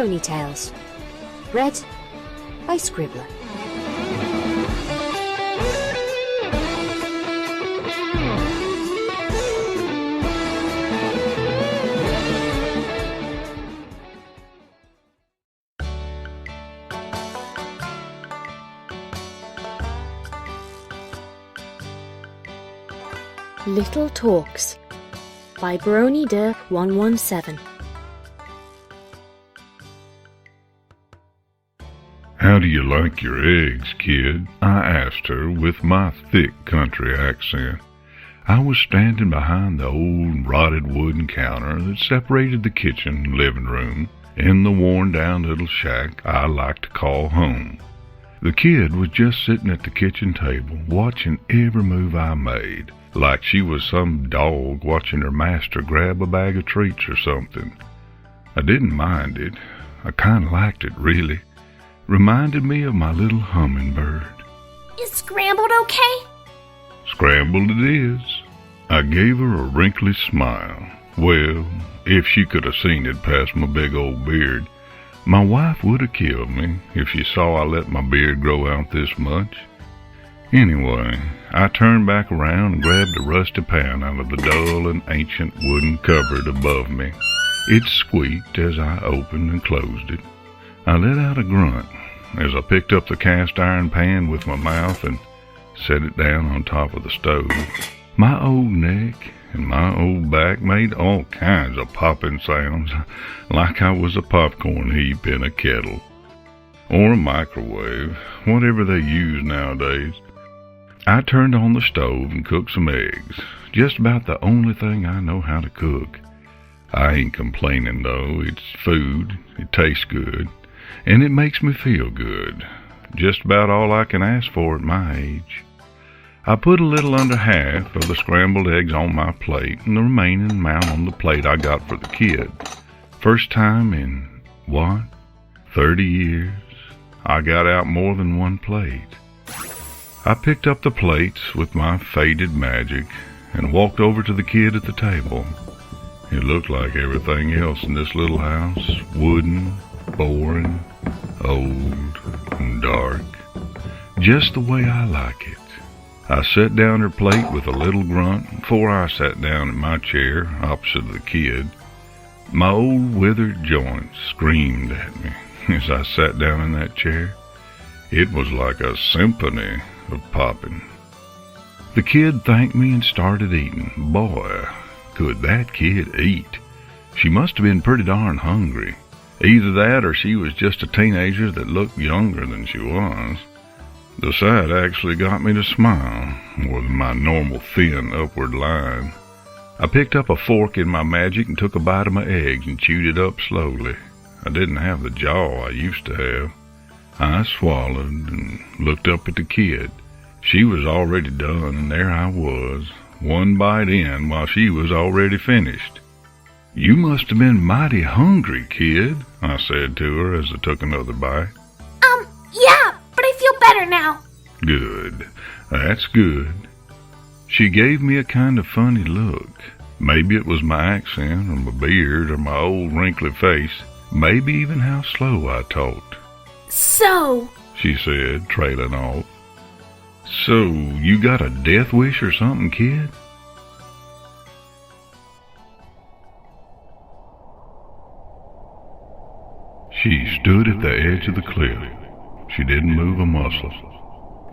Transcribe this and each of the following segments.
Ponytails. Read by Scribbler. Little Talks by BronyDerp117. "How do you like your eggs, kid?" I asked her with my thick country accent. I was standing behind the old rotted wooden counter that separated the kitchen and living room in the worn-down little shack I like to call home. The kid was just sitting at the kitchen table, watching every move I made, like she was some dog watching her master grab a bag of treats or something. I didn't mind it. I kind of liked it, really. Reminded me of my little hummingbird. "Is Scrambled okay?" "Scrambled it is." I gave her a wrinkly smile. Well, if she could have seen it past my big old beard, my wife would have killed me if she saw I let my beard grow out this much. Anyway, I turned back around and grabbed a rusty pan out of the dull and ancient wooden cupboard above me. It squeaked as I opened and closed it. I let out a grunt as I picked up the cast iron pan with my mouth and set it down on top of the stove. My old neck and my old back made all kinds of popping sounds, like I was a popcorn heap in a kettle. Or a microwave, whatever they use nowadays. I turned on the stove and cooked some eggs, just about the only thing I know how to cook. I ain't complaining though, it's food, it tastes good, and it makes me feel good. Just about all I can ask for at my age. I put a little under half of the scrambled eggs on my plate and the remaining amount on the plate I got for the kid. First time in, 30 years, I got out more than one plate. I picked up the plates with my faded magic and walked over to the kid at the table. It looked like everything else in this little house, wooden, boring, old, and dark. Just the way I like it. I set down her plate with a little grunt before I sat down in my chair opposite the kid. My old withered joints screamed at me as I sat down in that chair. It was like a symphony of popping. The kid thanked me and started eating. Boy, could that kid eat. She must have been pretty darn hungry. Either that or she was just a teenager that looked younger than she was. The sight actually got me to smile, more than my normal thin upward line. I picked up a fork in my magic and took a bite of my eggs and chewed it up slowly. I didn't have the jaw I used to have. I swallowed and looked up at the kid. She was already done, and there I was, one bite in while she was already finished. "You must have been mighty hungry, kid," I said to her as I took another bite. Yeah, but I feel better now." "Good. That's good." She gave me a kind of funny look. Maybe it was my accent or my beard or my old wrinkly face. Maybe even how slow I talked. "So," she said, trailing off. "So, you got a death wish or something, kid?" She stood at the edge of the cliff. She didn't move a muscle.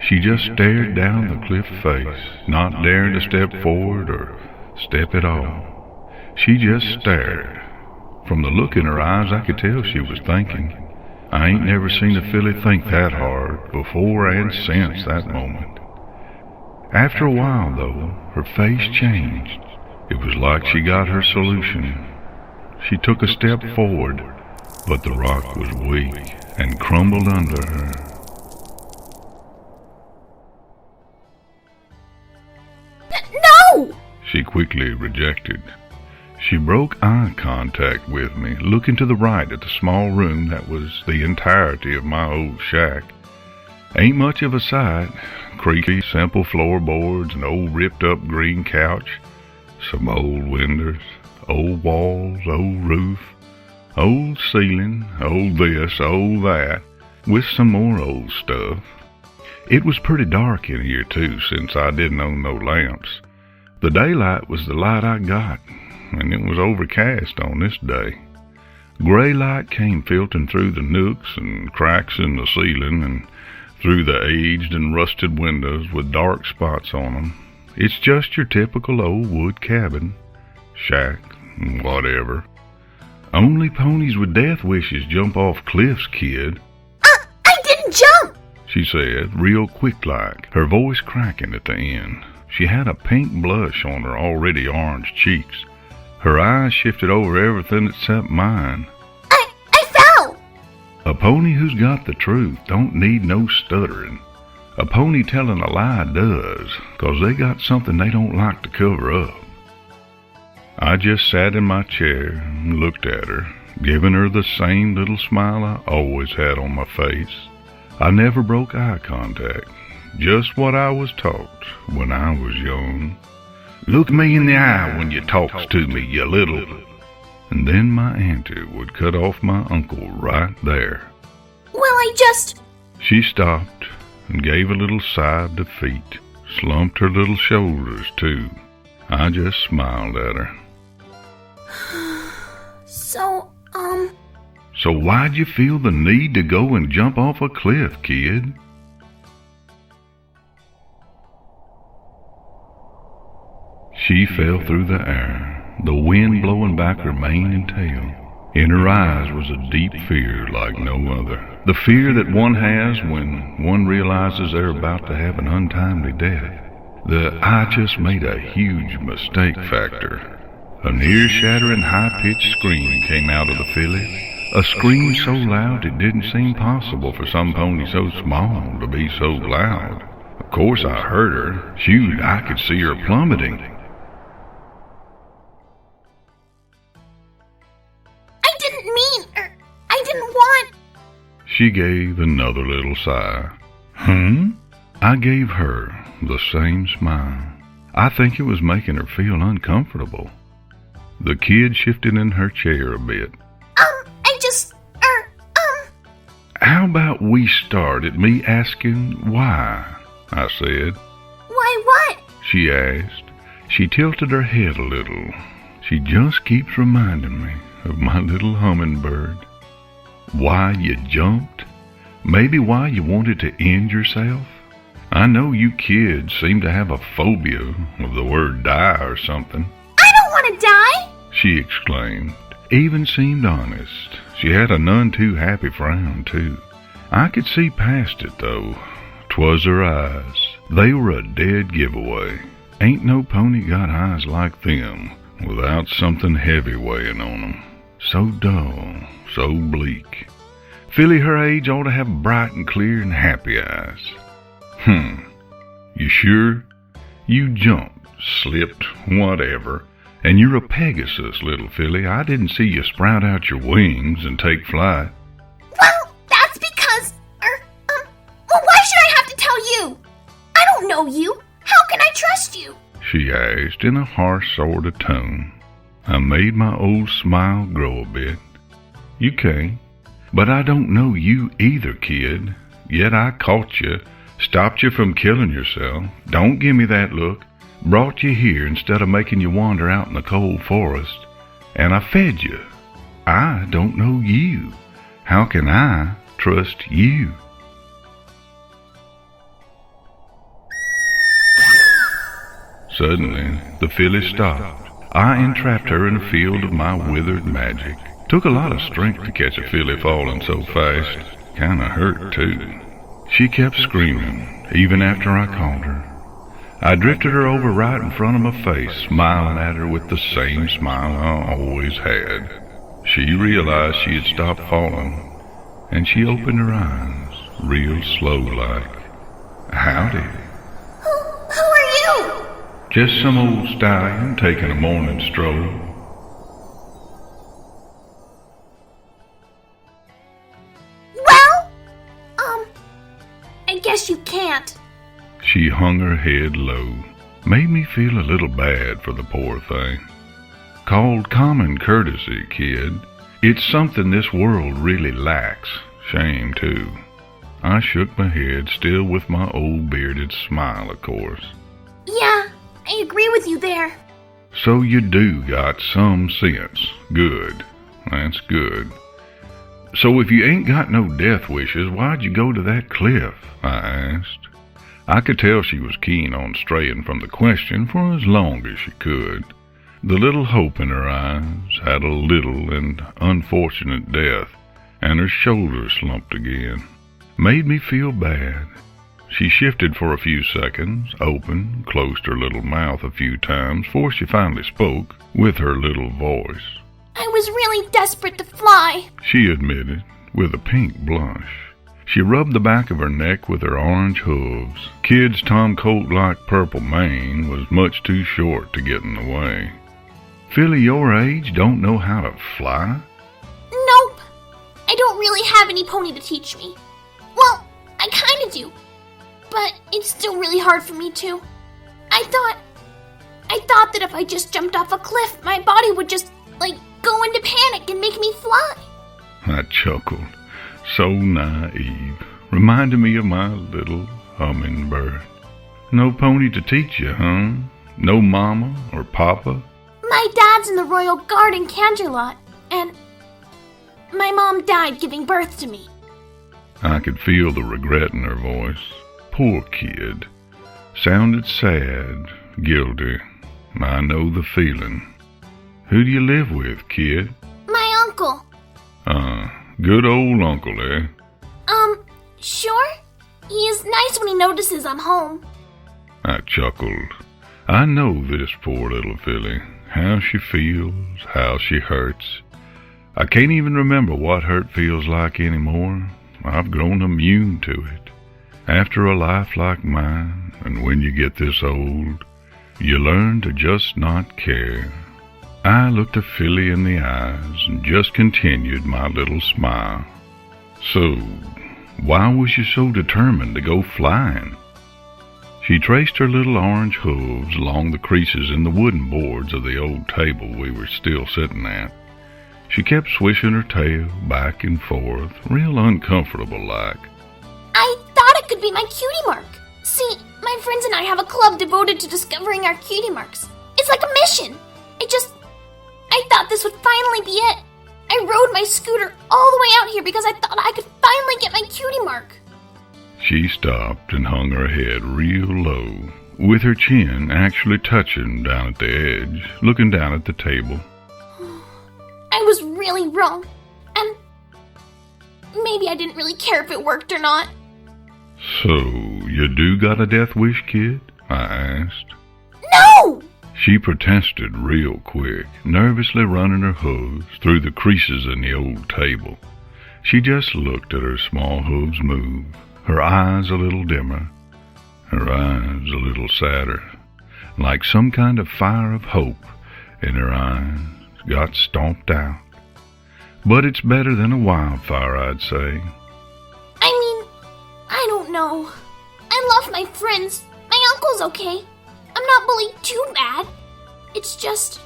She just stared down the cliff face, not daring to step forward or step at all. She just stared. From the look in her eyes, I could tell she was thinking. I ain't never seen a filly think that hard before and since that moment. After a while, though, her face changed. It was like she got her solution. She took a step forward, but the rock was weak and crumbled under her. "No!" she quickly rejected. She broke eye contact with me, looking to the right at the small room that was the entirety of my old shack. Ain't much of a sight. Creaky, simple floorboards, an old ripped-up green couch, some old windows, old walls, old roof, Old ceiling, old this, old that, with some more old stuff. It was pretty dark in here too, since I didn't own no lamps. The daylight was the light I got, and it was overcast on this day. Gray light came filtering through the nooks and cracks in the ceiling and through the aged and rusted windows with dark spots on them. It's just your typical old wood cabin, shack, whatever. Only ponies with death wishes jump off cliffs, kid. I didn't jump! She said, real quick-like, her voice cracking at the end. She had a pink blush on her already orange cheeks. Her eyes shifted over everything except mine. I fell! A pony who's got the truth don't need no stuttering. A pony telling a lie does, 'cause they got something they don't like to cover up. I just sat in my chair and looked at her, giving her the same little smile I always had on my face. I never broke eye contact, just what I was taught when I was young. Look me in the eye when you talks to me, you little... And then my auntie would cut off my uncle right there. Well, I just... She stopped and gave a little sigh of defeat, slumped her little shoulders too. I just smiled at her. So why'd you feel the need to go and jump off a cliff, kid? She fell through the air, the wind blowing back her mane and tail. In her eyes was a deep fear like no other. The fear that one has when one realizes they're about to have an untimely death. The "I just made a huge mistake" factor. An ear-shattering high-pitched scream came out of the filly. A scream so loud it didn't seem possible for some pony so small to be so loud. Of course I heard her. Shoot, I could see her plummeting. I didn't want... She gave another little sigh. I gave her the same smile. I think it was making her feel uncomfortable. The kid shifted in her chair a bit. How about we start at me asking why? I said. Why what? She asked. She tilted her head a little. She just keeps reminding me of my little hummingbird. Why you jumped? Maybe why you wanted to end yourself? I know you kids seem to have a phobia of the word die or something. I don't want to die! She exclaimed. Even seemed honest. She had a none too happy frown, too. I could see past it, though. 'Twas her eyes. They were a dead giveaway. Ain't no pony got eyes like them without something heavy weighing on them. So dull, so bleak. Filly her age ought to have bright and clear and happy eyes. You sure? You jumped, slipped, whatever. And you're a Pegasus, little filly. I didn't see you sprout out your wings and take flight. Well, that's because... well, why should I have to tell you? I don't know you. How can I trust you? She asked in a harsh sort of tone. I made my old smile grow a bit. You can't. But I don't know you either, kid. Yet I caught you, stopped you from killing yourself. Don't give me that look. Brought you here instead of making you wander out in the cold forest. And I fed you. I don't know you. How can I trust you? Suddenly, the filly stopped. I entrapped her in a field of my withered magic. Took a lot of strength to catch a filly falling so fast. Kinda hurt, too. She kept screaming, even after I called her. I drifted her over right in front of my face, smiling at her with the same smile I always had. She realized she had stopped falling, and she opened her eyes, real slow-like. Howdy. Who are you? Just some old stallion taking a morning stroll. Well, I guess you can't. She hung her head low. Made me feel a little bad for the poor thing. Called common courtesy, kid. It's something this world really lacks. Shame, too. I shook my head, still with my old bearded smile, of course. Yeah, I agree with you there. So you do got some sense. Good. That's good. So if you ain't got no death wishes, why'd you go to that cliff? I asked. I could tell she was keen on straying from the question for as long as she could. The little hope in her eyes had a little and unfortunate death, and her shoulders slumped again. Made me feel bad. She shifted for a few seconds, opened, closed her little mouth a few times before she finally spoke with her little voice. I was really desperate to fly, she admitted, with a pink blush. She rubbed the back of her neck with her orange hooves. Kid's tomcoat-like purple mane was much too short to get in the way. Filly your age don't know how to fly? Nope. I don't really have any pony to teach me. Well, I kinda do. But it's still really hard for me too. I thought that if I just jumped off a cliff, my body would just, go into panic and make me fly. I chuckled. So naive. Reminded me of my little hummingbird. No pony to teach you, huh? No mama or papa? My dad's in the Royal Guard in Canterlot, and my mom died giving birth to me. I could feel the regret in her voice. Poor kid. Sounded sad, guilty. I know the feeling. Who do you live with, kid? My uncle. Good old uncle, eh? Sure. He is nice when he notices I'm home. I chuckled. I know this poor little filly. How she feels, how she hurts. I can't even remember what hurt feels like anymore. I've grown immune to it. After a life like mine, and when you get this old, you learn to just not care. I looked a filly in the eyes and just continued my little smile. So, why was you so determined to go flying? She traced her little orange hooves along the creases in the wooden boards of the old table we were still sitting at. She kept swishing her tail back and forth, real uncomfortable-like. I thought it could be my cutie mark. See, my friends and I have a club devoted to discovering our cutie marks. It's like a mission. I thought this would finally be it. I rode my scooter all the way out here because I thought I could finally get my cutie mark. She stopped and hung her head real low, with her chin actually touching down at the edge, looking down at the table. I was really wrong, and maybe I didn't really care if it worked or not. So, you do got a death wish, kid? I asked. No! She protested real quick, nervously running her hooves through the creases in the old table. She just looked at her small hooves move, her eyes a little dimmer, her eyes a little sadder, like some kind of fire of hope in her eyes got stomped out. But it's better than a wildfire, I'd say. I don't know. I love my friends. My uncle's okay. I'm not bullied too bad. It's just...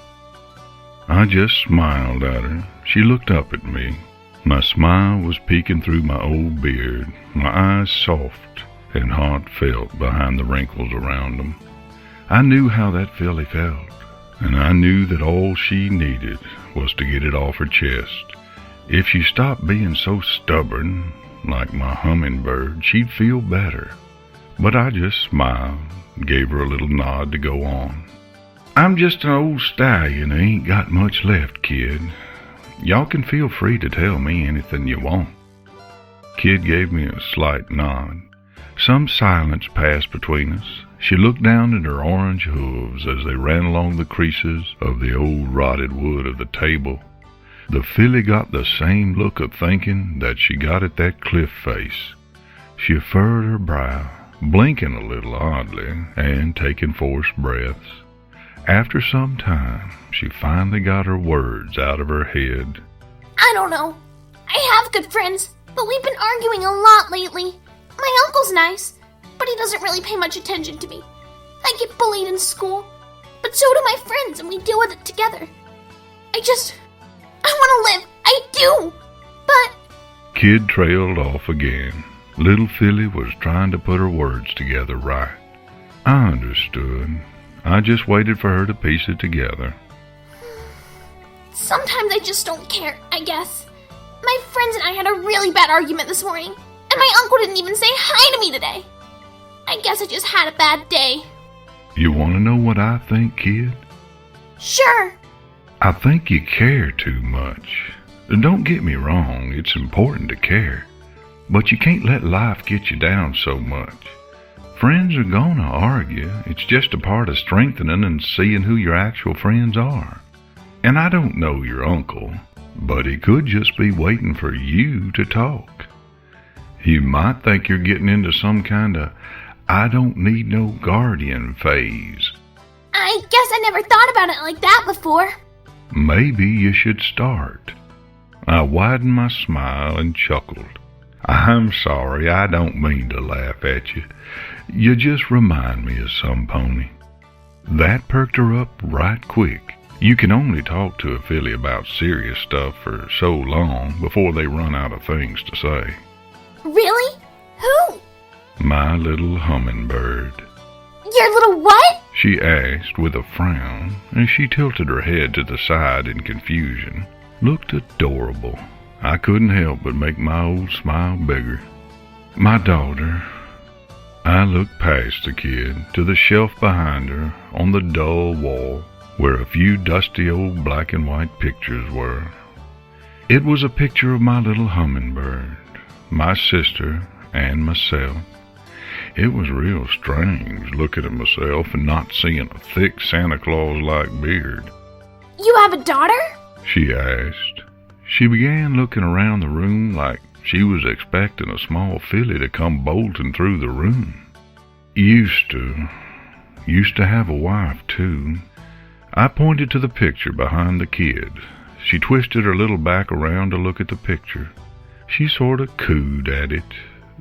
I just smiled at her. She looked up at me. My smile was peeking through my old beard, my eyes soft and heartfelt behind the wrinkles around them. I knew how that filly felt, and I knew that all she needed was to get it off her chest. If she stopped being so stubborn, like my hummingbird, she'd feel better. But I just smiled and gave her a little nod to go on. I'm just an old stallion who ain't got much left, kid. Y'all can feel free to tell me anything you want. Kid gave me a slight nod. Some silence passed between us. She looked down at her orange hooves as they ran along the creases of the old rotted wood of the table. The filly got the same look of thinking that she got at that cliff face. She furrowed her brow, blinking a little oddly and taking forced breaths. After some time, she finally got her words out of her head. I don't know. I have good friends, but we've been arguing a lot lately. My uncle's nice, but he doesn't really pay much attention to me. I get bullied in school, but so do my friends, and we deal with it together. I want to live I do! But... Kid trailed off again. Little Philly was trying to put her words together right. I understood. I just waited for her to piece it together. Sometimes I just don't care, I guess. My friends and I had a really bad argument this morning, and my uncle didn't even say hi to me today. I guess I just had a bad day. You want to know what I think, kid? Sure. I think you care too much. Don't get me wrong, it's important to care. But you can't let life get you down so much. Friends are gonna argue. It's just a part of strengthening and seeing who your actual friends are. And I don't know your uncle, but he could just be waiting for you to talk. You might think you're getting into some kind of I don't need no guardian phase. I guess I never thought about it like that before. Maybe you should start. I widened my smile and chuckled. I'm sorry, I don't mean to laugh at you. You just remind me of some pony. That perked her up right quick. You can only talk to a filly about serious stuff for so long before they run out of things to say. Really? Who? My little hummingbird. Your little what? She asked with a frown, and she tilted her head to the side in confusion. Looked adorable. I couldn't help but make my old smile bigger. My daughter. I looked past the kid to the shelf behind her on the dull wall where a few dusty old black and white pictures were. It was a picture of my little hummingbird, my sister, and myself. It was real strange looking at myself and not seeing a thick Santa Claus-like beard. You have a daughter? She asked. She began looking around the room like she was expecting a small filly to come bolting through the room. Used to have a wife, too. I pointed to the picture behind the kid. She twisted her little back around to look at the picture. She sort of cooed at it.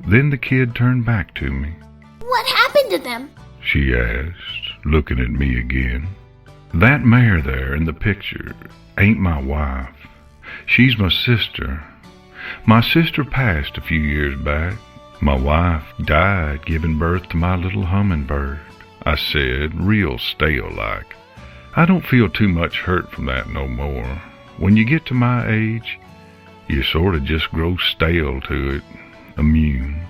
Then the kid turned back to me. What happened to them? She asked, looking at me again. That mare there in the picture ain't my wife. She's my sister. My sister passed a few years back. My wife died giving birth to my little hummingbird, I said, real stale-like. I don't feel too much hurt from that no more. When you get to my age, you sort of just grow stale to it, immune.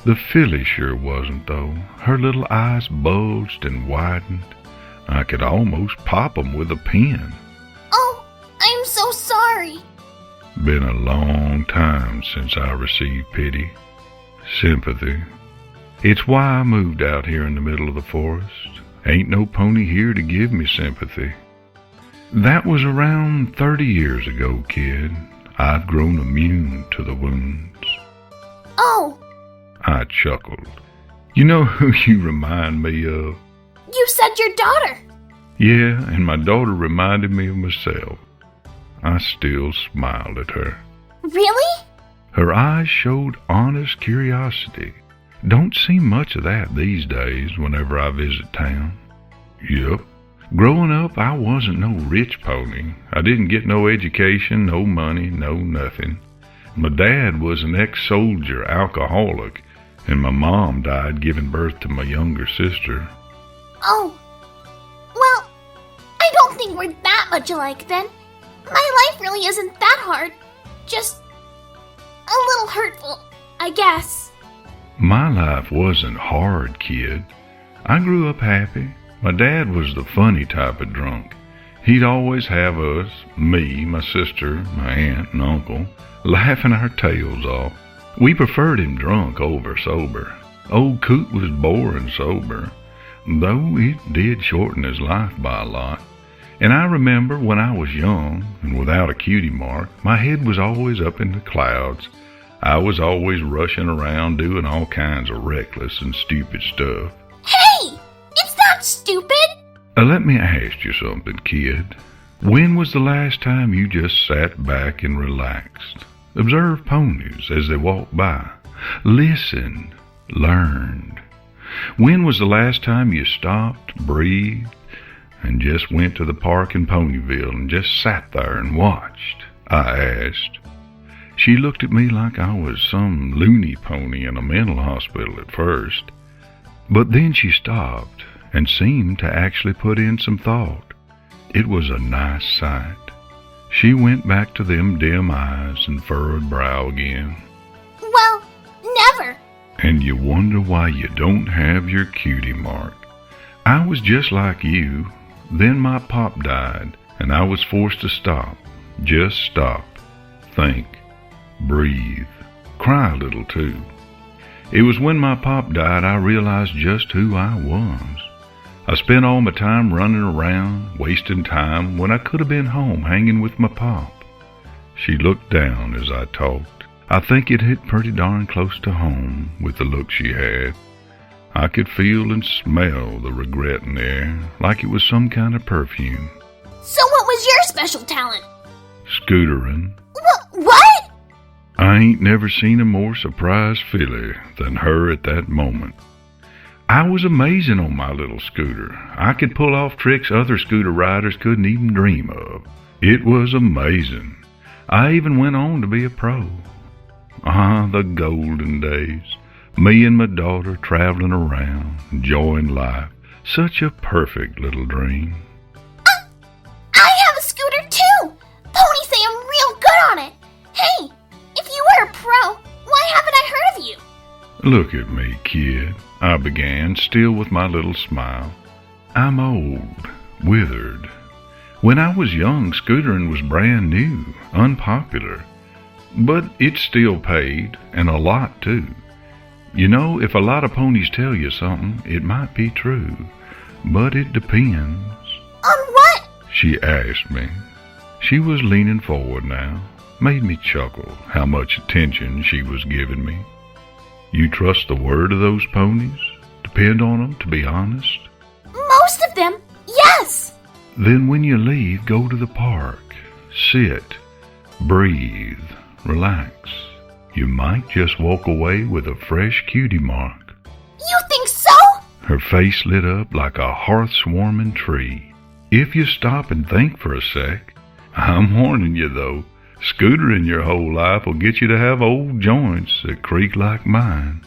The filly sure wasn't, though. Her little eyes bulged and widened. I could almost pop 'em with a pen. Oh, I'm so sorry. Been a long time since I received pity, sympathy. It's why I moved out here in the middle of the forest. Ain't no pony here to give me sympathy. That was around 30 years ago, kid. I've grown immune to the wounds. Oh. I chuckled. You know who you remind me of? You said your daughter. Yeah, and my daughter reminded me of myself. I still smiled at her. Really? Her eyes showed honest curiosity. Don't see much of that these days whenever I visit town. Yup. Growing up, I wasn't no rich pony. I didn't get no education, no money, no nothing. My dad was an ex-soldier alcoholic, and my mom died giving birth to my younger sister. Oh. Well, I don't think we're that much alike then. My life really isn't that hard. Just a little hurtful, I guess. My life wasn't hard, kid. I grew up happy. My dad was the funny type of drunk. He'd always have us, me, my sister, my aunt, and uncle, laughing our tails off. We preferred him drunk over sober. Old Coot was boring sober, though it did shorten his life by a lot. And I remember when I was young and without a cutie mark, my head was always up in the clouds. I was always rushing around doing all kinds of reckless and stupid stuff. Hey! It's not stupid! Let me ask you something, kid. When was the last time you just sat back and relaxed? Observed ponies as they walked by. Listened. Learned. When was the last time you stopped, breathed, and just went to the park in Ponyville and just sat there and watched? I asked. She looked at me like I was some loony pony in a mental hospital at first, but then she stopped and seemed to actually put in some thought. It was a nice sight. She went back to them dim eyes and furrowed brow again. Well, never. And you wonder why you don't have your cutie mark. I was just like you. Then my pop died, and I was forced to stop. Just stop. Think. Breathe. Cry a little, too. It was when my pop died I realized just who I was. I spent all my time running around, wasting time when I could have been home hanging with my pop. She looked down as I talked. I think it hit pretty darn close to home with the look she had. I could feel and smell the regret in the air, like it was some kind of perfume. So what was your special talent? Scootering. What? I ain't never seen a more surprised filly than her at that moment. I was amazing on my little scooter. I could pull off tricks other scooter riders couldn't even dream of. It was amazing. I even went on to be a pro. Ah, the golden days. Me and my daughter traveling around, enjoying life. Such a perfect little dream. I have a scooter too! Ponies say I'm real good on it! Hey, if you were a pro, why haven't I heard of you? Look at me, kid, I began, still with my little smile. I'm old, withered. When I was young, scootering was brand new, unpopular. But it still paid, and a lot too. You know, if a lot of ponies tell you something, it might be true. But it depends. On what? She asked me. She was leaning forward now. Made me chuckle how much attention she was giving me. You trust the word of those ponies? Depend on them, to be honest? Most of them, yes! Then when you leave, go to the park. Sit. Breathe. Relax. You might just walk away with a fresh cutie mark. You think so? Her face lit up like a hearth-swarming tree. If you stop and think for a sec. I'm warning you, though. Scootering your whole life will get you to have old joints that creak like mine.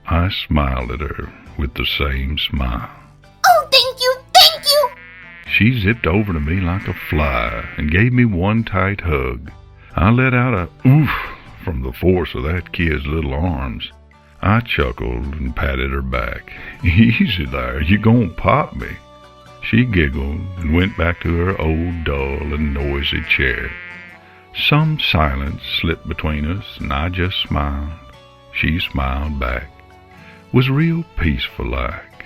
I smiled at her with the same smile. Oh, thank you, thank you! She zipped over to me like a fly and gave me one tight hug. I let out a oof from the force of that kid's little arms. I chuckled and patted her back. Easy there, you gonna pop me. She giggled and went back to her old dull and noisy chair. Some silence slipped between us, and I just smiled. She smiled back. Was real peaceful like.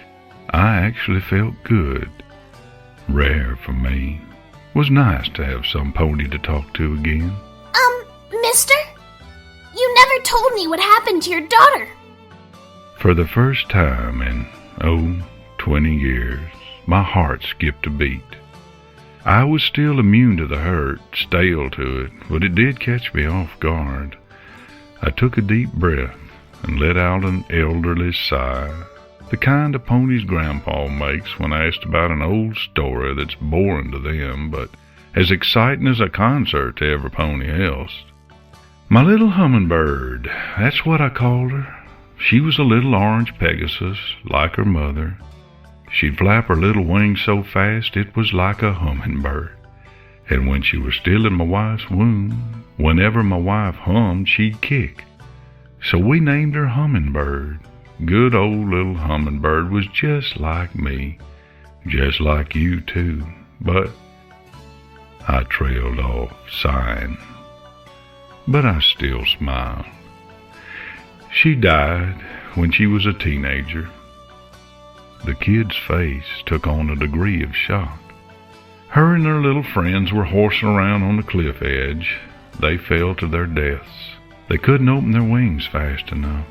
I actually felt good. Rare for me. Was nice to have some pony to talk to again. Mister? You never told me what happened to your daughter. For the first time in, 20 years, my heart skipped a beat. I was still immune to the hurt, stale to it, but it did catch me off guard. I took a deep breath and let out an elderly sigh, the kind of pony's grandpa makes when asked about an old story that's boring to them, but as exciting as a concert to every pony else. My little hummingbird, that's what I called her. She was a little orange Pegasus, like her mother. She'd flap her little wings so fast it was like a hummingbird. And when she was still in my wife's womb, whenever my wife hummed, she'd kick. So we named her Hummingbird. Good old little Hummingbird was just like me, just like you too, but I trailed off, sighing. But I still smiled. She died when she was a teenager. The kid's face took on a degree of shock. Her and her little friends were horsing around on the cliff edge. They fell to their deaths. They couldn't open their wings fast enough.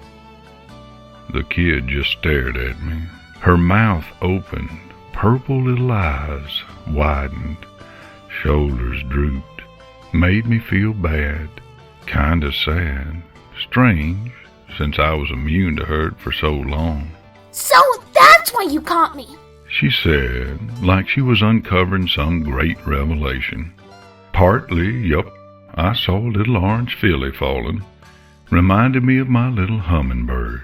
The kid just stared at me. Her mouth opened, purple little eyes widened, shoulders drooped. Made me feel bad. Kinda sad. Strange, since I was immune to hurt for so long. So that's why you caught me, she said, like she was uncovering some great revelation. Partly, yup, I saw a little orange filly falling. Reminded me of my little hummingbird.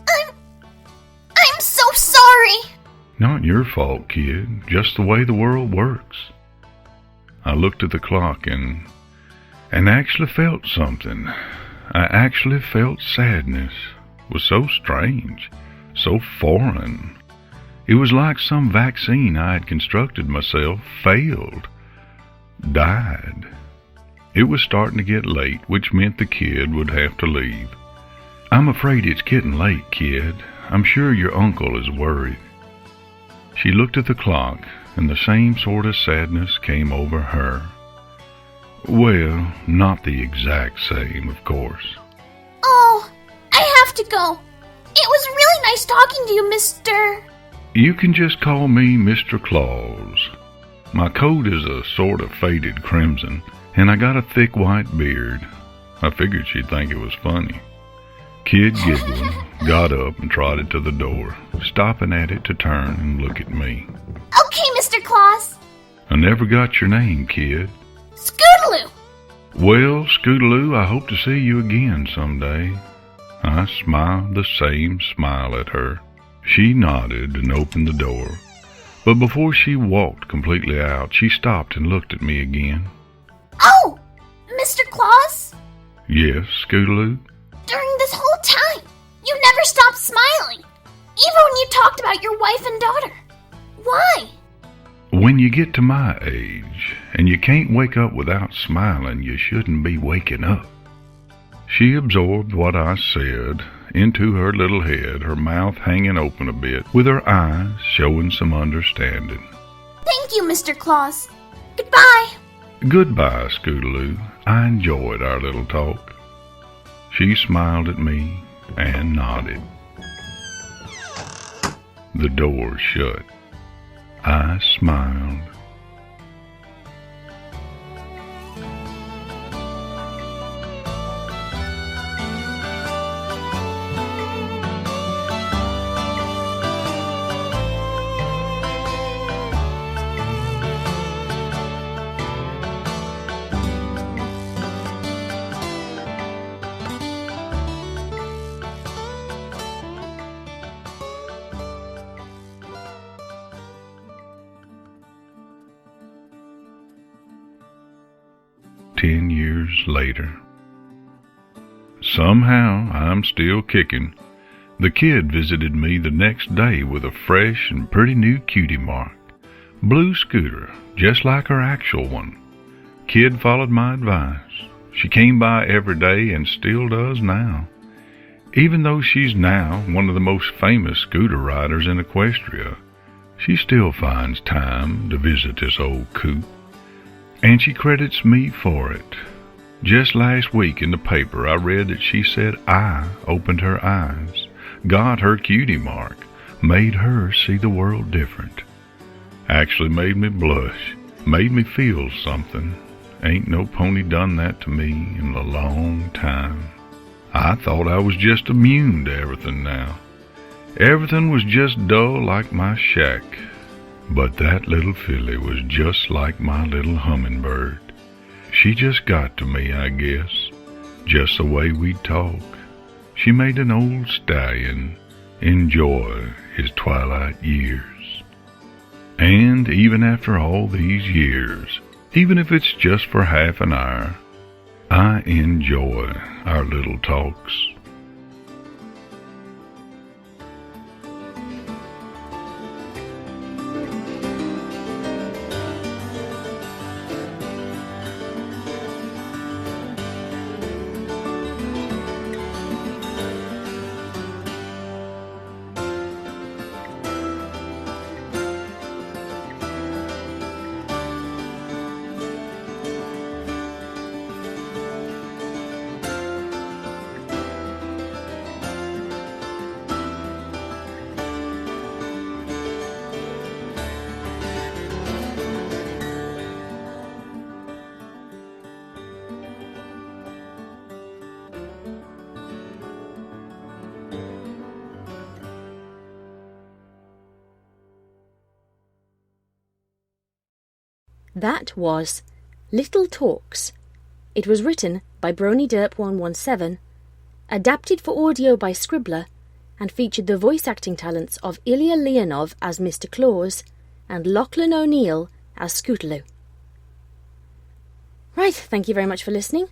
I'm so sorry. Not your fault, kid. Just the way the world works. I looked at the clock and actually felt something. I actually felt sadness. It was so strange, so foreign. It was like some vaccine I had constructed myself failed, died. It was starting to get late, which meant the kid would have to leave. I'm afraid it's getting late, kid. I'm sure your uncle is worried. She looked at the clock, and the same sort of sadness came over her. Well, not the exact same, of course. Oh, I have to go. It was really nice talking to you, Mr. You can just call me Mr. Claus. My coat is a sort of faded crimson, and I got a thick white beard. I figured she'd think it was funny. Kid giggled, got up and trotted to the door, stopping at it to turn and look at me. Okay, Mr. Claus. I never got your name, kid. Scootaloo. Well, Scootaloo, I hope to see you again someday. I smiled the same smile at her. She nodded and opened the door. But before she walked completely out, she stopped and looked at me again. Oh, Mr. Claus? Yes, Scootaloo? During this whole time, you never stopped smiling, even when you talked about your wife and daughter. Why? When you get to my age, and you can't wake up without smiling, you shouldn't be waking up. She absorbed what I said into her little head, her mouth hanging open a bit, with her eyes showing some understanding. Thank you, Mr. Claus. Goodbye. Goodbye, Scootaloo. I enjoyed our little talk. She smiled at me and nodded. The door shut. I smiled. "10 years later. Somehow I'm still kicking. The kid visited me the next day with a fresh and pretty new cutie mark. Blue scooter, just like her actual one. Kid followed my advice. She came by every day and still does now. Even though she's now one of the most famous scooter riders in Equestria, she still finds time to visit this old coop. And she credits me for it. Just last week in the paper I read that she said I opened her eyes, got her cutie mark, made her see the world different. Actually made me blush, made me feel something. Ain't no pony done that to me in a long time. I thought I was just immune to everything now. Everything was just dull like my shack. But that little filly was just like my little hummingbird. She just got to me, I guess, just the way we'd talk. She made an old stallion enjoy his twilight years. And even after all these years, even if it's just for half an hour, I enjoy our little talks. That was Little Talks, It was written by BronyDerp117, adapted for audio by Scribbler, and featured the voice acting talents of Ilya Leonov as Mr. Claus and Lachlan O'Neill as Scootaloo. Right, thank you very much for listening.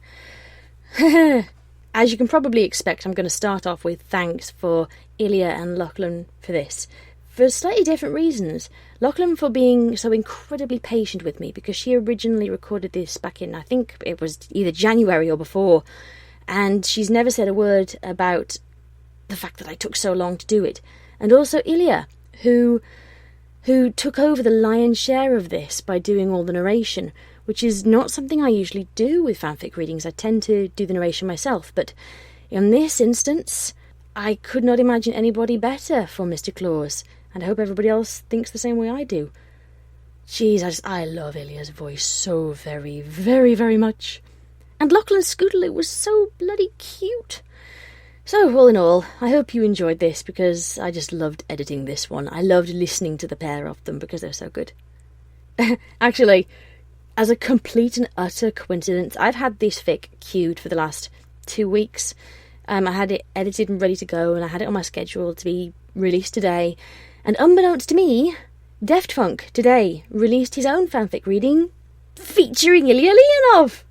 As you can probably expect, I'm going to start off with thanks for Ilya and Lachlan for this, for slightly different reasons. Lachlan for being so incredibly patient with me, because she originally recorded this back in, I think it was either January or before, and she's never said a word about the fact that I took so long to do it. And also Ilya, who took over the lion's share of this by doing all the narration, which is not something I usually do with fanfic readings. I tend to do the narration myself, but in this instance, I could not imagine anybody better for Mr. Claus, and I hope everybody else thinks the same way I do. Jeez, I love Ilya's voice so very, very, very much. And Lachlan's Scootaloo was so bloody cute. So, all in all, I hope you enjoyed this, because I just loved editing this one. I loved listening to the pair of them, because they're so good. Actually, as a complete and utter coincidence, I've had this fic queued for the last 2 weeks. I had it edited and ready to go, and I had it on my schedule to be released today. And unbeknownst to me, Deft Funk today released his own fanfic reading featuring Ilya Leonov.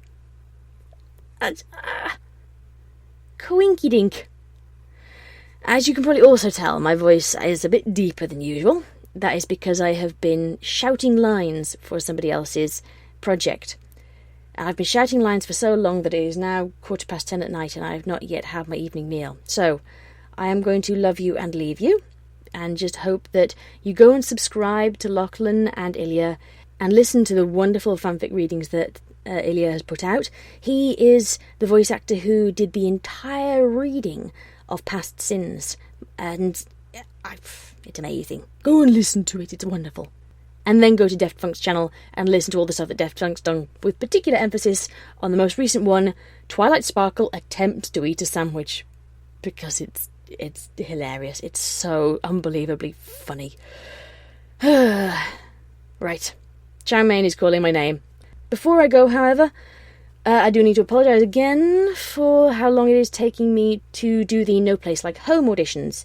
Coinky dink. As you can probably also tell, my voice is a bit deeper than usual. That is because I have been shouting lines for somebody else's project. I've been shouting lines for so long that it is now 10:15 at night and I have not yet had my evening meal. So, I am going to love you and leave you, and just hope that you go and subscribe to Lachlan and Ilya and listen to the wonderful fanfic readings that Ilya has put out. He is the voice actor who did the entire reading of Past Sins, and it's amazing. Go and listen to it, it's wonderful. And then go to Deft Funk's channel and listen to all the stuff that Deft Funk's done, with particular emphasis on the most recent one, Twilight Sparkle Attempt to Eat a Sandwich, because it's hilarious. It's so unbelievably funny. Right, Chow Mein is calling my name. Before I go, however, I do need to apologise again for how long it is taking me to do the No Place Like Home auditions.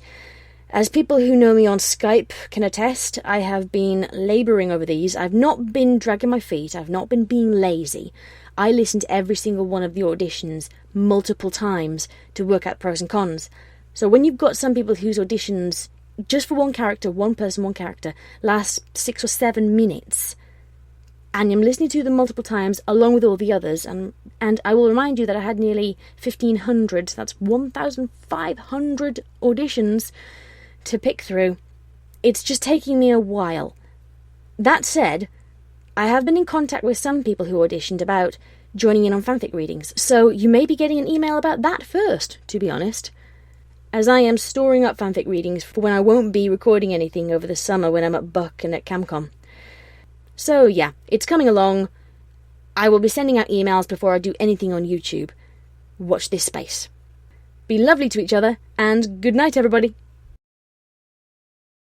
As people who know me on Skype can attest, I have been labouring over these. I've not been dragging my feet, I've not been being lazy. I listened to every single one of the auditions multiple times to work out pros and cons. So when you've got some people whose auditions, just for one character, one person, one character, last 6 or 7 minutes, and I'm listening to them multiple times along with all the others, and I will remind you that I had nearly 1,500, that's 1,500 auditions to pick through. It's just taking me a while. That said, I have been in contact with some people who auditioned about joining in on fanfic readings, so you may be getting an email about that first, to be honest, as I am storing up fanfic readings for when I won't be recording anything over the summer when I'm at Buck and at CamCon. So yeah, it's coming along. I will be sending out emails before I do anything on YouTube. Watch this space. Be lovely to each other, and good night, everybody.